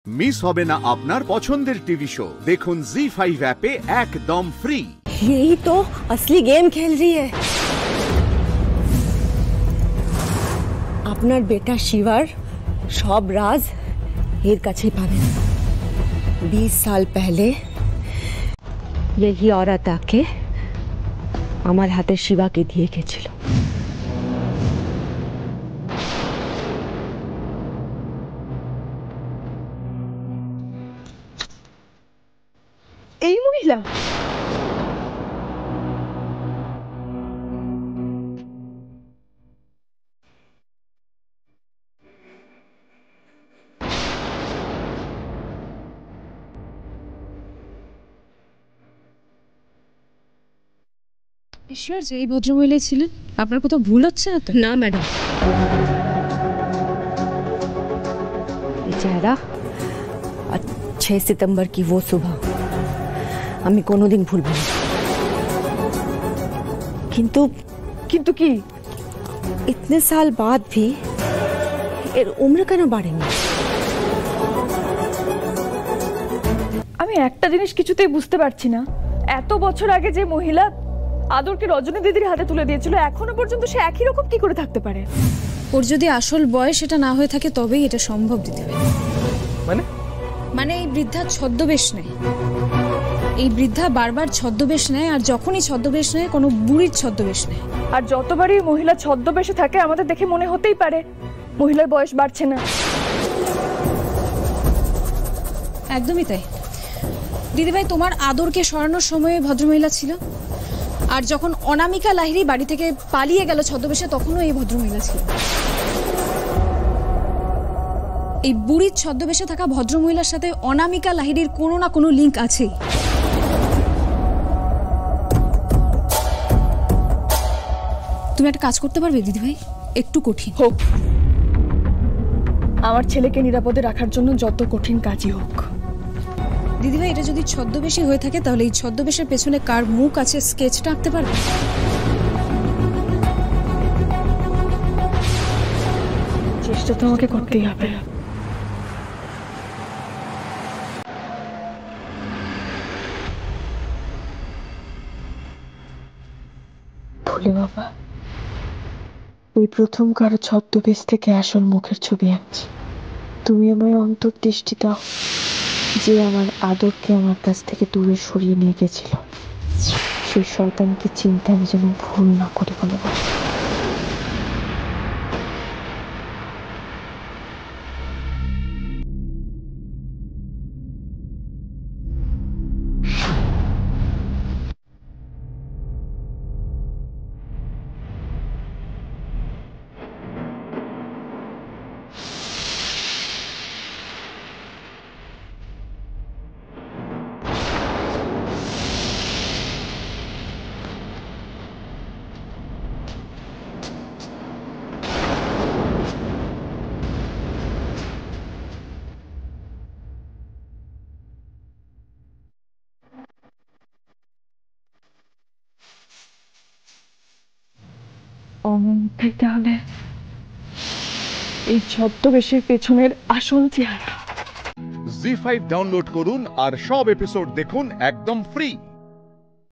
Miss হবে না আপনার পছন্দের টিভি শো। দেখুন জি5 অ্যাপে একদম ফ্রি। यही तो असली गेम खेल रही है। আপনার বেটা শিবার সব রাজ এর কাছেই পাবেন। 20 साल पहले यही औरत आके আমার হাতে শিবাকে দিয়ে গেছিল। এই মহিলা ঈশ্বর যে এই ভদ্রমহিলাই ছিলেন। আপনার কোথাও ভুল হচ্ছে না তো? না ম্যাডাম, ये चेहरा 6 सितंबर की वो सुबह আমি কোনোদিন ভুলব না। কিন্তু কিন্তু কি इतने साल बाद भी এর উম্র কেন বাড়েনি? আমি একটা জিনিস কিছুতেই বুঝতে পারছি না, এত বছর আগে যে মহিলা আদরকে রজনী দিদির হাতে তুলে দিয়েছিল এখনো পর্যন্ত সে একই রকম কি করে থাকতে পারে? ওর যদি আসল বয়স এটা না হয়ে থাকে তবেই এটা সম্ভব দিতে হবে। মানে এই বৃদ্ধা ছদ্মবেশ নেয়, এই বৃদ্ধা বারবার ছদ্মবেশ নেয়, আর যখনই ছদ্মবেশ নেয় কোনো বুড়ির ছদ্মবেশ নেয়। আর যতবারই মহিলা ছদ্মবেশে থাকে আমাদের দেখে মনে হতেই পারে মহিলার বয়স বাড়ছে না। একদমই তাই দিদিভাই, তোমার আদরকে সরানোর সময় ভদ্রমহিলা ছিল, আর যখন অনামিকা লাহিড়ী বাড়ি থেকে পালিয়ে গেল ছদ্মবেশে তখনও এই ভদ্রমহিলা ছিল। এই বুড়ির ছদ্মবেশে থাকা ভদ্রমহিলার সাথে অনামিকা লাহিড়ীর কোনো না কোনো লিঙ্ক আছেই। তুমি একটা কাজ করতে পারবে দিদিভাই? একটু কঠিন হোক, আমার ছেলেকে নিরাপদে রাখার জন্য যত কঠিন কাজই হোক। দিদিভাই এটা যদি ছদ্মবেশী হয়ে থাকে তাহলে এই ছদ্মবেশের পেছনে কার মুখ আছে স্কেচটা আঁকতে পারবে? চেষ্টা তো আমাকে করতেই হবে। ভোলে বাবা, এই প্রথম কারো ছদ্মবেশ থেকে আসল মুখের ছবি আঁকছি। তুমি আমায় অন্তর্দৃষ্টি দাও, যে আমার আদরকে আমার কাছ থেকে দূরে সরিয়ে নিয়ে গেছিল। সেই শয়তানকে চিন্তা আমি যেন ভুল না করি বলে বাবা। তাহলে এই ছদ্মবেশের পেছনের আসল চেহারা। জি5 ডাউনলোড করুন আর সব এপিসোড দেখুন একদম ফ্রি।